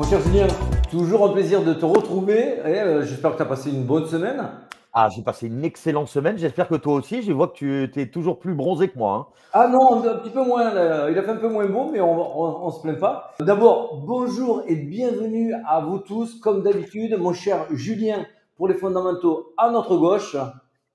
cher Julien, toujours un plaisir de te retrouver et j'espère que tu as passé une bonne semaine. Ah, j'ai passé une excellente semaine. J'espère que toi aussi. Je vois que tu es toujours plus bronzé que moi, hein. Ah non, un petit peu moins, il a fait un peu moins beau, mais on se plaint pas. D'abord, bonjour et bienvenue à vous tous, comme d'habitude, mon cher Julien, pour les fondamentaux à notre gauche.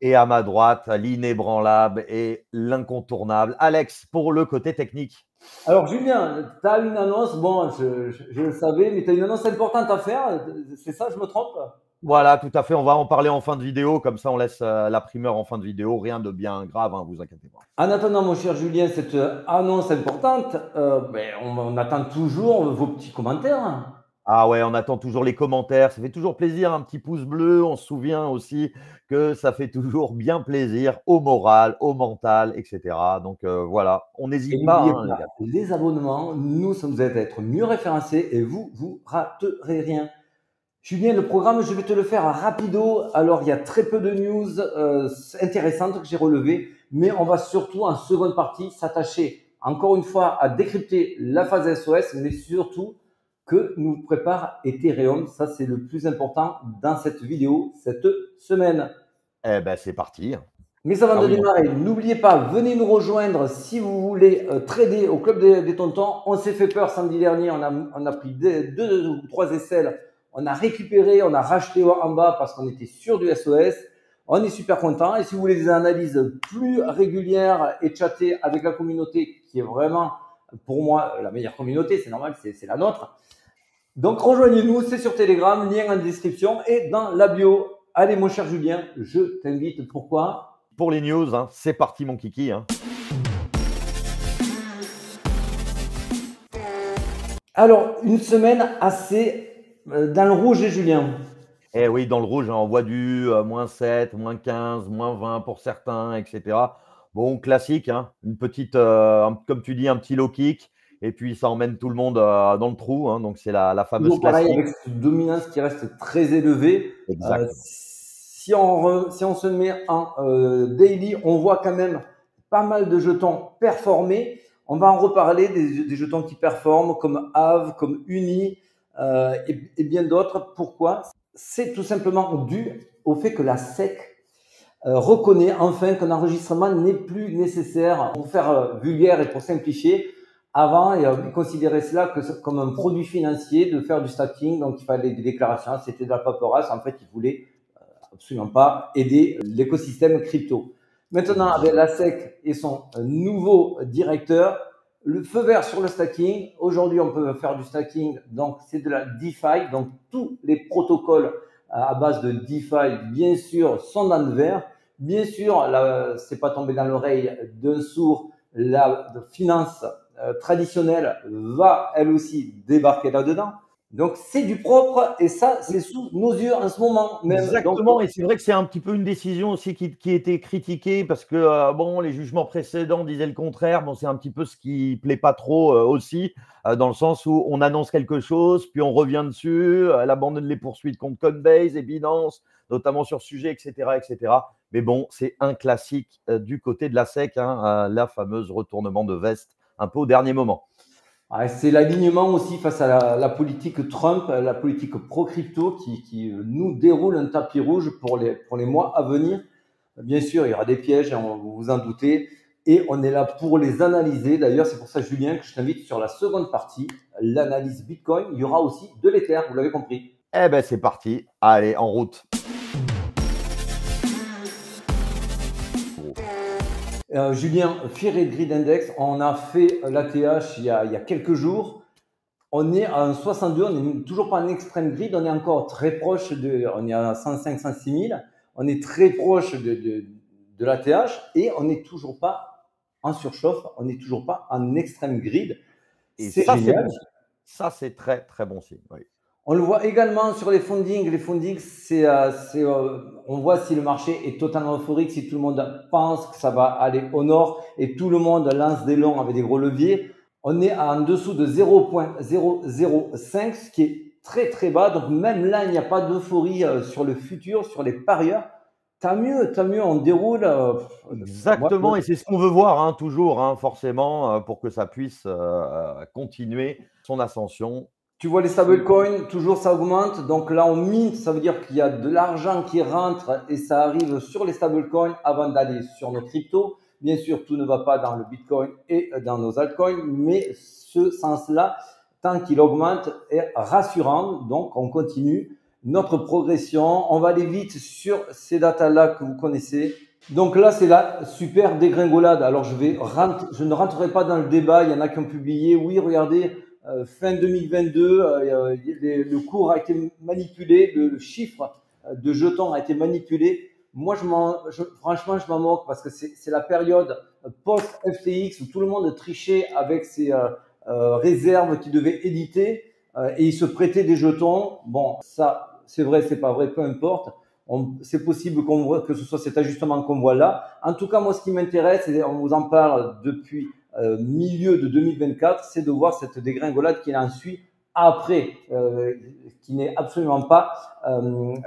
Et à ma droite, l'inébranlable et l'incontournable Alex pour le côté technique. Alors Julien, tu as une annonce, bon, je le savais, mais tu as une annonce importante à faire, c'est ça, je me trompe? Voilà, tout à fait. On va en parler en fin de vidéo. Comme ça, on laisse la primeur en fin de vidéo. Rien de bien grave, hein, vous inquiétez pas. En attendant, mon cher Julien, cette annonce importante, on attend toujours vos petits commentaires. Ah ouais, on attend toujours les commentaires. Ça fait toujours plaisir. Un petit pouce bleu. On se souvient aussi que ça fait toujours bien plaisir au moral, au mental, etc. Donc voilà, on Et n'hésite pas, n'oubliez hein, les pas, gars. les abonnements, nous, ça nous aide à être mieux référencés et vous raterez rien. Julien, le programme, je vais te le faire rapido. Alors, il y a très peu de news intéressantes que j'ai relevées, mais on va surtout, en seconde partie, s'attacher, encore une fois, à décrypter la phase SOS, mais surtout que nous prépare Ethereum. Ça, c'est le plus important dans cette vidéo, cette semaine. Eh ben, c'est parti. Mais avant Ah de oui, mon. démarrer, n'oubliez pas, venez nous rejoindre si vous voulez trader au Club des Tontons. On s'est fait peur samedi dernier, on a pris deux ou trois aisselles, on a récupéré, on a racheté en bas parce qu'on était sûr du SOS. On est super content. Et si vous voulez des analyses plus régulières et chatter avec la communauté, qui est vraiment, pour moi, la meilleure communauté, c'est normal, c'est la nôtre. Donc rejoignez-nous, c'est sur Telegram, lien en description et dans la bio. Allez, mon cher Julien, je t'invite. Pourquoi? Pour les news, hein, c'est parti, mon kiki, hein. Alors, une semaine assez dans le rouge, Julien. Eh oui, dans le rouge, hein, on voit du -7, -15, -20 pour certains, etc. Bon, classique, hein, une petite, comme tu dis, un petit low kick, et puis ça emmène tout le monde dans le trou, hein, donc c'est la fameuse Toujours pareil classique. avec cette dominance qui reste très élevée. Exactement. Si on se met en daily, on voit quand même pas mal de jetons performer. On va en reparler des jetons qui performent comme Ave, comme Uni et bien d'autres. Pourquoi? C'est tout simplement dû au fait que la SEC reconnaît enfin qu'un enregistrement n'est plus nécessaire. Pour faire vulgaire et pour simplifier, avant, ils considéraient cela comme un produit financier de faire du stacking, donc il fallait des déclarations, c'était de la paperasse. En fait, ils voulaient absolument pas aider l'écosystème crypto. Maintenant, avec la SEC et son nouveau directeur, le feu vert sur le stacking. Aujourd'hui, on peut faire du stacking, donc c'est de la DeFi. Donc tous les protocoles à base de DeFi, bien sûr, sont dans le vert. Bien sûr, c'est pas tombé dans l'oreille d'un sourd. La finance traditionnelle va elle aussi débarquer là-dedans. Donc c'est du propre et ça, c'est sous nos yeux en ce moment même. Donc Exactement, et c'est vrai que c'est un petit peu une décision aussi qui était critiquée parce que bon, les jugements précédents disaient le contraire. Bon, c'est un petit peu ce qui plaît pas trop aussi, dans le sens où on annonce quelque chose, puis on revient dessus, elle abandonne les poursuites contre Coinbase et Binance, notamment sur ce sujet, etc., etc. Mais bon, c'est un classique du côté de la SEC, hein, la fameuse retournement de veste un peu au dernier moment. c'est l'alignement aussi face à la politique Trump, la politique pro-crypto qui nous déroule un tapis rouge pour les mois à venir. Bien sûr, il y aura des pièges, hein, vous vous en doutez, et on est là pour les analyser. D'ailleurs, c'est pour ça, Julien, que je t'invite sur la seconde partie, l'analyse Bitcoin. Il y aura aussi de l'Ether, vous l'avez compris. Eh ben c'est parti, allez, en route. Julien, Fear and Greed Index, on a fait l'ATH il y a quelques jours. On est à un 62, on n'est toujours pas en extrême grid, on est encore très proche on est à 105, 106 000, on est très proche de l'ATH et on n'est toujours pas en surchauffe, on n'est toujours pas en extrême grid. Et C'est ça, c'est génial. bon signe. Ça, c'est très, très bon signe. Oui. On le voit également sur les fundings. Les fundings, on voit si le marché est totalement euphorique, si tout le monde pense que ça va aller au nord et tout le monde lance des longs avec des gros leviers. On est en dessous de 0,005, ce qui est très très bas. Donc même là, il n'y a pas d'euphorie sur le futur, sur les parieurs. Tant mieux, on déroule. Exactement, et c'est ce qu'on veut voir, hein, toujours, hein, forcément, pour que ça puisse continuer son ascension. Tu vois les stablecoins, toujours ça augmente. Donc là, on mint, ça veut dire qu'il y a de l'argent qui rentre et ça arrive sur les stablecoins avant d'aller sur nos cryptos. Bien sûr, tout ne va pas dans le Bitcoin et dans nos altcoins, mais ce sens-là, tant qu'il augmente, est rassurant. Donc, on continue notre progression. On va aller vite sur ces datas-là que vous connaissez. Donc là, c'est la super dégringolade. Alors, je ne rentrerai pas dans le débat. Il y en a qui ont publié, oui, regardez, fin 2022, le cours a été manipulé, le chiffre de jetons a été manipulé. Moi, franchement, je m'en moque parce que c'est la période post-FTX où tout le monde trichait avec ses réserves qu'il devait éditer et il se prêtait des jetons. Bon, ça, c'est vrai, c'est pas vrai, peu importe. C'est possible que ce soit cet ajustement qu'on voit là. En tout cas, moi, ce qui m'intéresse, et on vous en parle depuis milieu de 2024, c'est de voir cette dégringolade qui en suit après, qui n'est absolument pas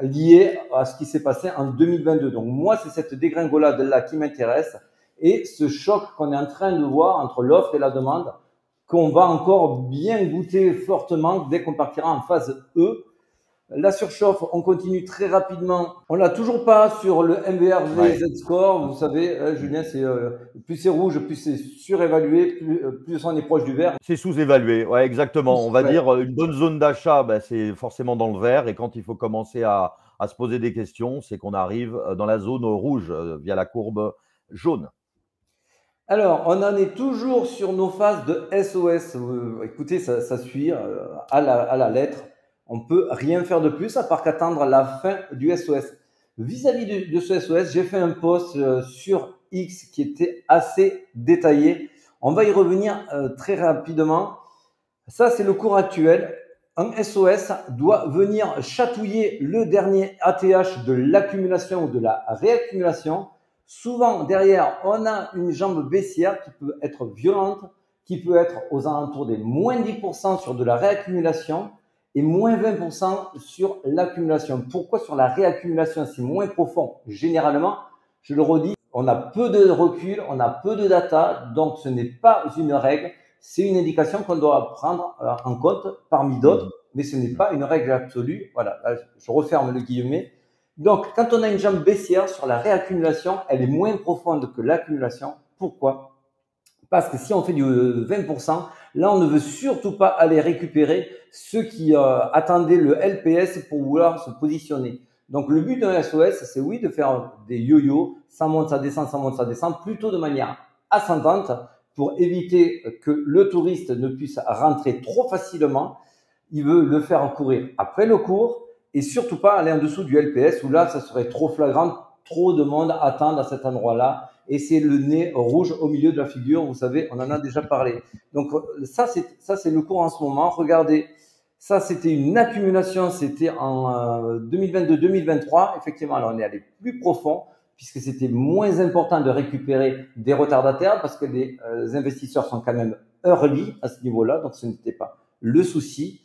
liée à ce qui s'est passé en 2022. Donc moi, c'est cette dégringolade-là qui m'intéresse et ce choc qu'on est en train de voir entre l'offre et la demande, qu'on va encore bien goûter fortement dès qu'on partira en phase E. La surchauffe, on continue très rapidement. On l'a toujours pas sur le MVRV Z-score. Vous savez, Julien, plus c'est rouge, plus c'est surévalué, plus on est proche du vert. C'est sous-évalué, ouais, exactement. On va dire une bonne zone d'achat, ben, c'est forcément dans le vert. Et quand il faut commencer à se poser des questions, c'est qu'on arrive dans la zone rouge via la courbe jaune. Alors, on en est toujours sur nos phases de SOS. Écoutez, ça suit à la lettre. On peut rien faire de plus à part qu'attendre la fin du SOS. Vis-à-vis de ce SOS, j'ai fait un post sur X qui était assez détaillé. On va y revenir très rapidement. Ça, c'est le cours actuel. Un SOS doit venir chatouiller le dernier ATH de l'accumulation ou de la réaccumulation. Souvent, derrière, on a une jambe baissière qui peut être violente, qui peut être aux alentours des moins 10% sur de la réaccumulation et moins 20% sur l'accumulation. Pourquoi sur la réaccumulation, c'est moins profond? Généralement, je le redis, on a peu de recul, on a peu de data, donc ce n'est pas une règle, c'est une indication qu'on doit prendre en compte parmi d'autres, mais ce n'est pas une règle absolue. Voilà, là, je referme le guillemet. Donc, quand on a une jambe baissière sur la réaccumulation, elle est moins profonde que l'accumulation. Pourquoi? Parce que si on fait du 20%, là, on ne veut surtout pas aller récupérer ceux qui attendaient le LPS pour vouloir se positionner. Donc, le but d'un SOS, c'est oui, de faire des yo-yo, ça monte, ça descend, ça monte, ça descend, plutôt de manière ascendante pour éviter que le touriste ne puisse rentrer trop facilement. Il veut le faire courir après le cours et surtout pas aller en dessous du LPS où là, ça serait trop flagrant, trop de monde attend à cet endroit-là. Et c'est le nez rouge au milieu de la figure. Vous savez, on en a déjà parlé. Donc ça, c'est le cours en ce moment. Regardez, ça, c'était une accumulation. C'était en 2022-2023. Effectivement, alors on est allé plus profond puisque c'était moins important de récupérer des retardataires parce que les investisseurs sont quand même early à ce niveau-là. Donc, ce n'était pas le souci.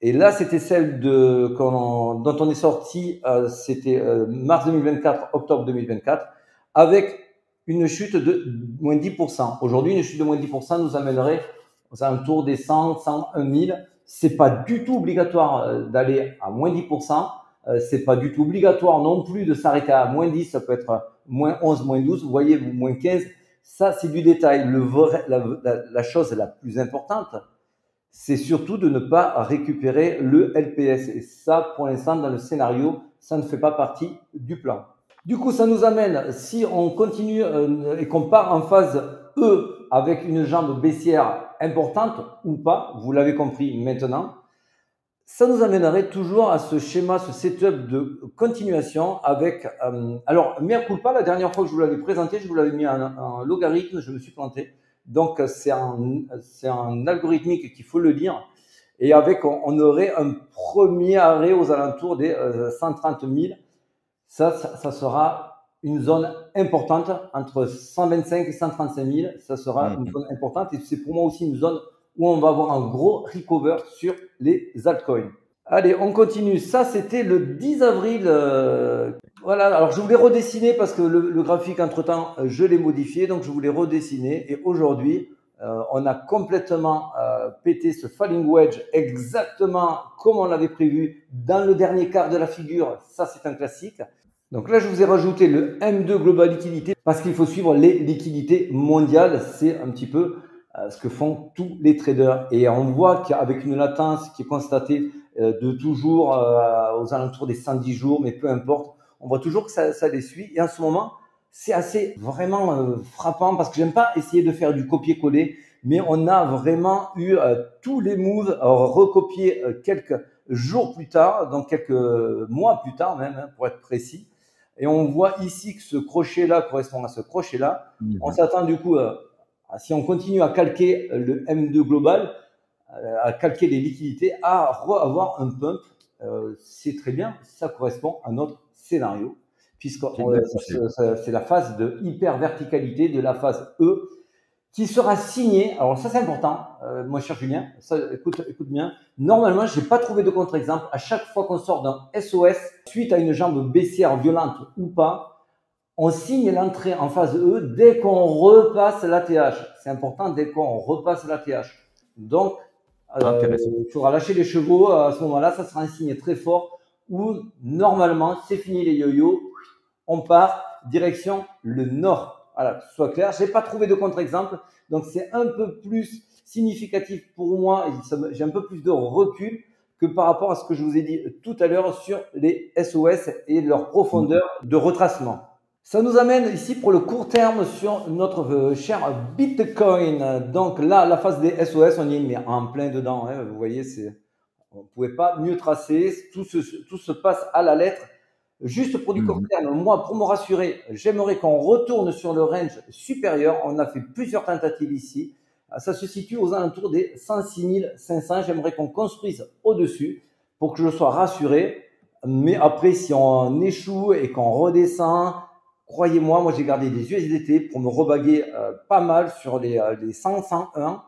Et là, c'était celle dont on est sorti, c'était mars 2024, octobre 2024, avec une chute de moins 10%. Aujourd'hui, une chute de moins 10% nous amènerait aux alentours des 100, 101 000. C'est pas du tout obligatoire d'aller à moins 10%. C'est pas du tout obligatoire non plus de s'arrêter à moins 10. Ça peut être moins 11, moins 12. Vous voyez, moins 15. Ça, c'est du détail. La chose la plus importante, c'est surtout de ne pas récupérer le LPS. Et ça, pour l'instant, dans le scénario, ça ne fait pas partie du plan. Du coup, ça nous amène, si on continue et qu'on part en phase E avec une jambe baissière importante ou pas, vous l'avez compris maintenant, ça nous amènerait toujours à ce schéma, ce setup de continuation avec… alors, mea culpa, la dernière fois que je vous l'avais présenté, je vous l'avais mis en logarithme, je me suis planté. Donc, c'est un algorithmique qu'il faut le lire. Et avec, on aurait un premier arrêt aux alentours des 130 000. Ça sera une zone importante entre 125 et 135 000. Ça sera une zone importante. Et c'est pour moi aussi une zone où on va avoir un gros recover sur les altcoins. Allez, on continue. Ça, c'était le 10 avril. Voilà, alors je voulais redessiner parce que le graphique, entre-temps, je l'ai modifié. Donc, je voulais redessiner. Et aujourd'hui, On a complètement pété ce falling wedge exactement comme on l'avait prévu dans le dernier quart de la figure. Ça, c'est un classique. Donc là, je vous ai rajouté le M2 Global Liquidité parce qu'il faut suivre les liquidités mondiales. C'est un petit peu ce que font tous les traders. Et on voit qu'avec une latence qui est constatée de toujours aux alentours des 110 jours, mais peu importe, on voit toujours que ça les suit. Et en ce moment, c'est assez vraiment frappant parce que j'aime pas essayer de faire du copier-coller, mais on a vraiment eu tous les moves recopiés quelques jours plus tard, donc quelques mois plus tard même, hein, pour être précis. Et on voit ici que ce crochet-là correspond à ce crochet-là. On s'attend du coup, si on continue à calquer le M2 global, à calquer les liquidités, à avoir un pump. C'est très bien, ça correspond à notre scénario, puisque c'est la phase de hyper verticalité de la phase E qui sera signée. Alors ça c'est important, mon cher Julien, ça, écoute bien. Normalement, je n'ai pas trouvé de contre-exemple. À chaque fois qu'on sort d'un SOS, suite à une jambe baissière violente ou pas, on signe l'entrée en phase E dès qu'on repasse l'ATH. C'est important, dès qu'on repasse l'ATH. Donc, il faudra lâcher les chevaux à ce moment-là. Ça sera un signe très fort où, normalement, c'est fini les yo-yo. On part direction le nord. Voilà, que ce soit clair. Je n'ai pas trouvé de contre-exemple. Donc, c'est un peu plus significatif pour moi. J'ai un peu plus de recul que par rapport à ce que je vous ai dit tout à l'heure sur les SOS et leur profondeur de retracement. Ça nous amène ici pour le court terme sur notre cher Bitcoin. Donc là, la phase des SOS, on y est mais en plein dedans. Hein. Vous voyez, on ne pouvait pas mieux tracer. Tout se passe à la lettre. Juste pour du court terme, moi, pour me rassurer, j'aimerais qu'on retourne sur le range supérieur. On a fait plusieurs tentatives ici. Ça se situe aux alentours des 106 500. J'aimerais qu'on construise au-dessus pour que je sois rassuré. Mais après, si on échoue et qu'on redescend, croyez-moi, moi j'ai gardé des USDT pour me rebaguer pas mal sur les 100, 101.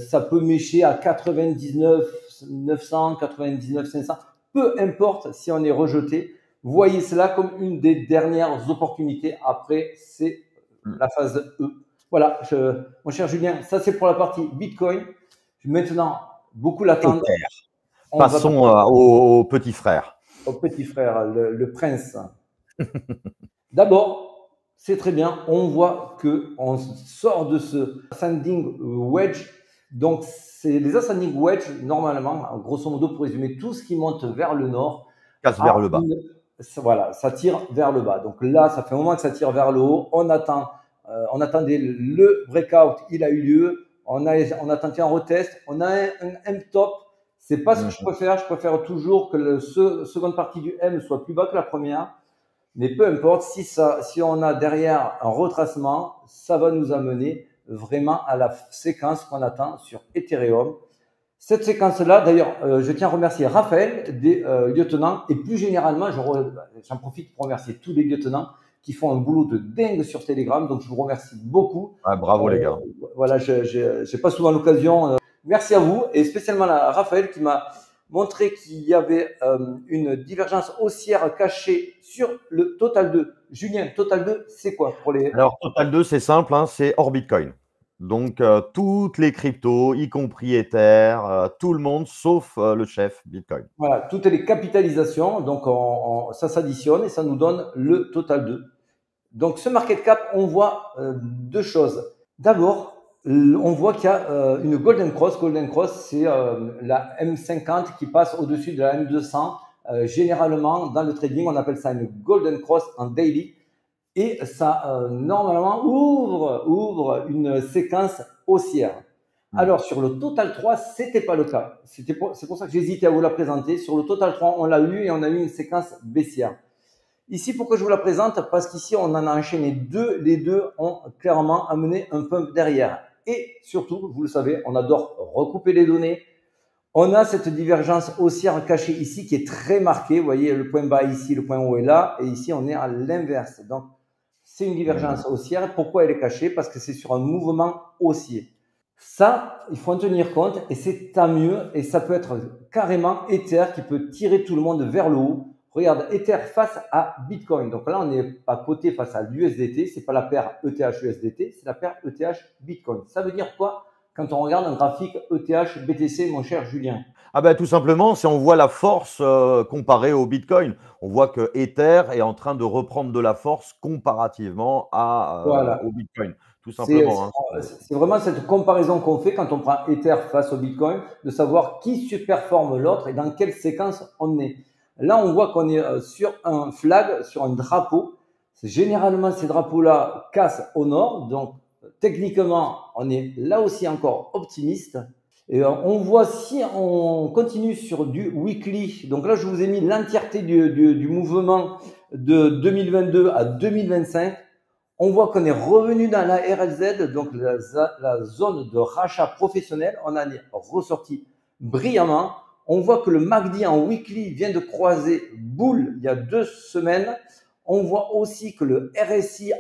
Ça peut mécher à 99 900, 99 500. Peu importe si on est rejeté. Voyez cela comme une des dernières opportunités. Après, c'est la phase E. Voilà, mon cher Julien, ça c'est pour la partie Bitcoin. Maintenant, beaucoup l'attendent. Passons au petit frère. Au petit frère, le prince. D'abord, c'est très bien. On voit qu'on sort de ce ascending wedge. Donc, c'est les ascending wedge, normalement, grosso modo, pour résumer, tout ce qui monte vers le nord. Casse vers le bas. Voilà, ça tire vers le bas. Donc là, ça fait un moment que ça tire vers le haut. On attendait le breakout, il a eu lieu. On a tenté un retest. On a un M-top. C'est pas ce que je préfère. Je préfère toujours que la seconde partie du M soit plus bas que la première. Mais peu importe, si on a derrière un retracement, ça va nous amener vraiment à la séquence qu'on attend sur Ethereum. Cette séquence-là, d'ailleurs, je tiens à remercier Raphaël des lieutenants et plus généralement, j'en profite pour remercier tous les lieutenants qui font un boulot de dingue sur Telegram. Donc, je vous remercie beaucoup. Ah, bravo les gars. Voilà, j'ai pas souvent l'occasion. Merci à vous et spécialement à Raphaël qui m'a montré qu'il y avait une divergence haussière cachée sur le Total 2. Julien, Total 2, c'est quoi pour les… Alors, Total 2, c'est simple, hein, c'est hors Bitcoin. Donc, toutes les cryptos, y compris Ether, tout le monde, sauf le chef Bitcoin. Voilà, toutes les capitalisations, donc ça s'additionne et ça nous donne le Total 2. Donc, ce market cap, on voit deux choses. D'abord, on voit qu'il y a une Golden Cross. Golden Cross, c'est la M50 qui passe au-dessus de la M200. Généralement, dans le trading, on appelle ça une Golden Cross en daily. Et ça, normalement, ouvre une séquence haussière. Alors, sur le Total 3, c'était pas le cas. C'est pour ça que j'hésitais à vous la présenter. Sur le Total 3, on l'a eu et on a eu une séquence baissière. Ici, pourquoi je vous la présente? Parce qu'ici, on en a enchaîné deux. Les deux ont clairement amené un pump derrière. Et surtout, vous le savez, on adore recouper les données. On a cette divergence haussière cachée ici qui est très marquée. Vous voyez, le point bas ici, le point haut est là. Et ici, on est à l'inverse. Donc, c'est une divergence haussière. Pourquoi elle est cachée? Parce que c'est sur un mouvement haussier. Ça, il faut en tenir compte et c'est tant mieux. Et ça peut être carrément Ether qui peut tirer tout le monde vers le haut. Regarde, Ether face à Bitcoin. Donc là, on n'est pas coté face à l'USDT. C'est pas la paire ETH-USDT, c'est la paire ETH-Bitcoin. Ça veut dire quoi quand on regarde un graphique ETH-BTC, mon cher Julien? Ah ben, tout simplement, si on voit la force comparée au Bitcoin, on voit que Ether est en train de reprendre de la force comparativement Voilà. au Bitcoin. Tout C'est simplement. Hein. c'est vraiment cette comparaison qu'on fait quand on prend Ether face au Bitcoin, de savoir qui surperforme l'autre et dans quelle séquence on est. Là, on voit qu'on est sur un flag, sur un drapeau. Généralement, ces drapeaux-là cassent au nord. Donc, techniquement, on est là aussi encore optimiste. Et on voit si on continue sur du weekly. Donc là, je vous ai mis l'entièreté du mouvement de 2022 à 2025. On voit qu'on est revenu dans la RLZ, donc la zone de rachat professionnel. On en est ressorti brillamment. On voit que le MACD en weekly vient de croiser boule il y a 2 semaines. On voit aussi que le RSI,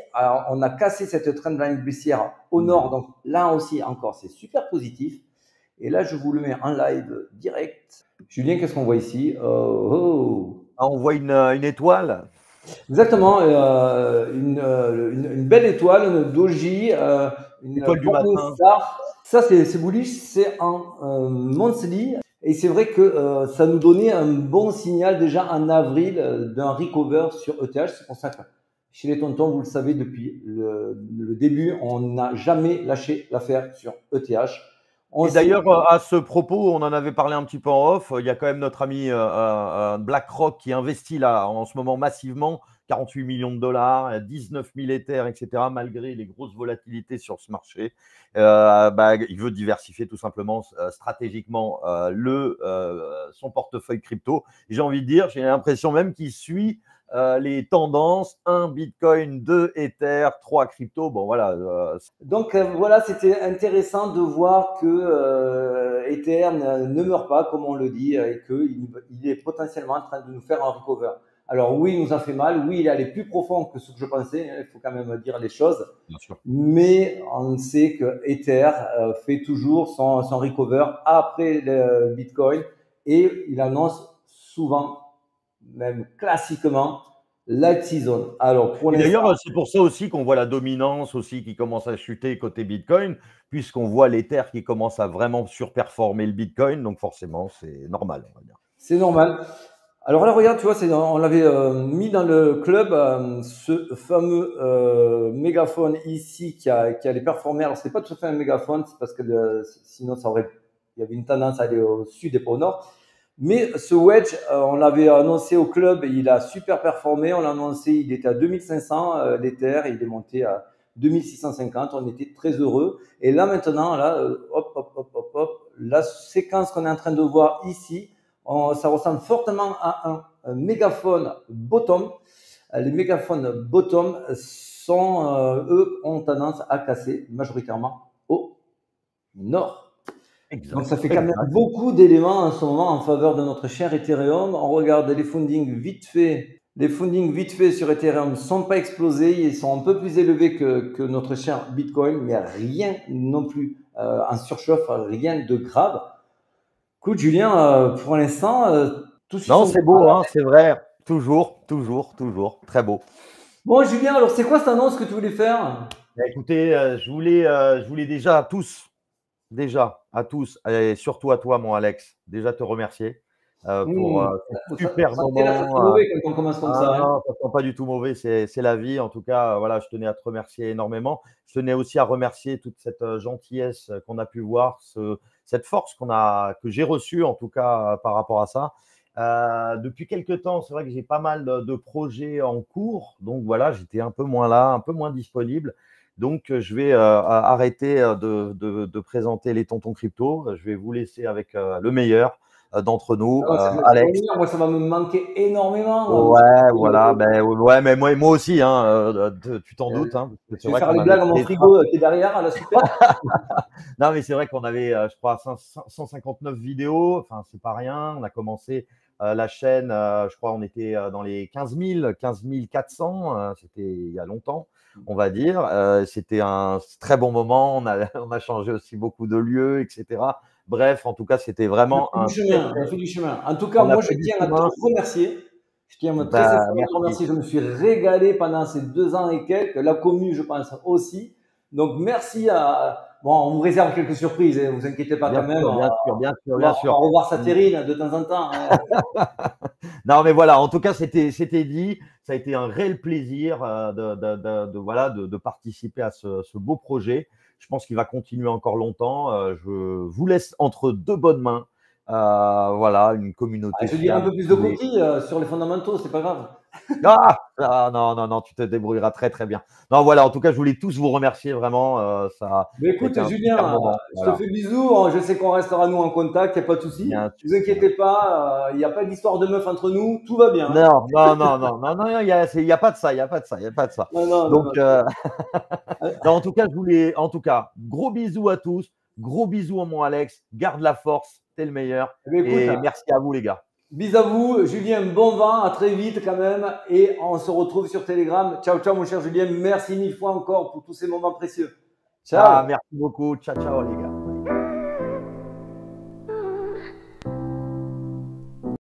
on a cassé cette trendline baissière au nord. Donc là aussi, encore, c'est super positif. Et là, je vous le mets en live direct. Julien, qu'est-ce qu'on voit ici? Ah, on voit une étoile. Exactement, une belle étoile, une doji, une Étoile du morning matin. star. Ça, c'est bullish, c'est en monthly. Et c'est vrai que ça nous donnait un bon signal déjà en avril d'un recover sur ETH. C'est pour ça que chez les tontons, vous le savez, depuis le début, on n'a jamais lâché l'affaire sur ETH. Et d'ailleurs, à ce propos, on en avait parlé un petit peu en off. Il y a quand même notre ami BlackRock qui investit là en ce moment massivement, 48 millions de dollars, 19 000 Ethers, etc., malgré les grosses volatilités sur ce marché. Il veut diversifier tout simplement stratégiquement son portefeuille crypto. J'ai envie de dire, j'ai l'impression même qu'il suit les tendances, 1 Bitcoin, 2 Ether, 3 crypto. Bon, voilà. Donc voilà, c'était intéressant de voir que Ether ne meurt pas, comme on le dit, et qu'il est potentiellement en train de nous faire un recover. Alors oui, il nous a fait mal, oui, il est allé plus profond que ce que je pensais, hein, il faut quand même dire les choses. Bien sûr. Mais on sait que Ether fait toujours son recover après le Bitcoin et il annonce souvent, même classiquement, la season. Alors pour Et l'instant, d'ailleurs, c'est pour ça aussi qu'on voit la dominance aussi qui commence à chuter côté Bitcoin, puisqu'on voit l'Ether qui commence à vraiment surperformer le Bitcoin. Donc forcément, c'est normal, on va dire. c'est normal. Alors là, regarde, tu vois, on l'avait mis dans le club, ce fameux mégaphone ici qui allait performer. Alors, c'est pas tout à fait un mégaphone, c'est parce que sinon, il y avait une tendance à aller au sud et pas au nord. Mais ce wedge, on l'avait annoncé au club et il a super performé. On l'a annoncé, il était à 2500 l'Ether et il est monté à 2650. On était très heureux. Et là, maintenant, là, hop, hop, hop, hop, hop, la séquence qu'on est en train de voir ici, ça ressemble fortement à un mégaphone bottom. Les mégaphones bottom eux, ont tendance à casser majoritairement au nord. Exact. Donc ça fait quand même beaucoup d'éléments en ce moment en faveur de notre cher Ethereum. On regarde les fundings vite fait. Les fundings vite fait sur Ethereum ne sont pas explosés. Ils sont un peu plus élevés que notre cher Bitcoin, mais rien non plus en surchauffe, rien de grave. Écoute, Julien, pour l'instant, tout suit Non, son c'est beau, hein, c'est vrai. Toujours, toujours, toujours. Très beau. Bon, Julien, alors c'est quoi cette annonce que tu voulais faire? Écoutez, je voulais déjà à tous, et surtout à toi, mon Alex, déjà te remercier pour ce super Ça sent moment. mauvais quand on commence comme Ah ça. Hein. non, ça sent pas du tout mauvais, c'est la vie. En tout cas, voilà, je tenais à te remercier énormément. Je tenais aussi à remercier toute cette gentillesse qu'on a pu voir, cette force que j'ai reçue, en tout cas, par rapport à ça. Depuis quelques temps, c'est vrai que j'ai pas mal de projets en cours. Donc voilà, j'étais un peu moins là, un peu moins disponible. Donc, je vais arrêter de présenter les tontons crypto. Je vais vous laisser avec le meilleur d'entre nous, Alex. Moi, ça va me manquer énormément. Ouais, voilà, ouais, mais moi aussi, hein, tu t'en doutes, hein, parce que c'est Je vais vrai faire qu'on les avait blagues à mon fait frigo qui est derrière, à la super. non, mais c'est vrai qu'on avait, je crois, 159 vidéos, enfin, c'est pas rien. On a commencé la chaîne, je crois, on était dans les 15 000, 15 400, c'était il y a longtemps, on va dire. C'était un très bon moment, on a changé aussi beaucoup de lieux, etc. Bref, en tout cas, c'était vraiment On a fait du chemin. En tout cas, on a moi, je fait du tiens à te chemin. remercier. Je tiens très Bah, sincèrement à te merci. remercier. Je me suis régalé pendant ces 2 ans et quelques. La commu, je pense aussi. Donc, merci à. Bon, on vous réserve quelques surprises, hein, vous inquiétez pas Bien quand même. sûr, bien sûr, bien sûr, On bien va, on sûr. va revoir Mm. Satyrine de temps en temps, hein. Non, mais voilà, en tout cas, c'était dit. Ça a été un réel plaisir voilà, de participer à ce beau projet. Je pense qu'il va continuer encore longtemps. Je vous laisse entre deux bonnes mains. Voilà, une Ah, communauté je dirais un fiable. peu plus de coquilles sur les fondamentaux, c'est pas grave. Non, non, non, tu te débrouilleras très, très bien. Non, voilà, en tout cas, je voulais tous vous remercier vraiment. Mais Ça a été écoute, un super Julien, moment. je te Voilà, fais bisous. Je sais qu'on restera nous en contact, il n'y a pas de souci. bien sûr. Ne vous inquiétez pas, il n'y a pas d'histoire de meuf entre nous, tout va bien, hein. Non, non, non, non, non, non, il y a pas de ça, il y a pas de ça, il y a pas de ça. Non, non, non, Donc, non. non, en tout cas, en tout cas, gros bisous à tous, gros bisous à mon Alex, garde la force, t'es le meilleur, Eh bien, écoute, et merci à vous les gars. bis à vous, Julien, bon vent, à très vite quand même, et on se retrouve sur Telegram. Ciao, ciao, mon cher Julien, merci mille fois encore pour tous ces moments précieux. Ciao. Merci beaucoup, ciao, ciao les gars.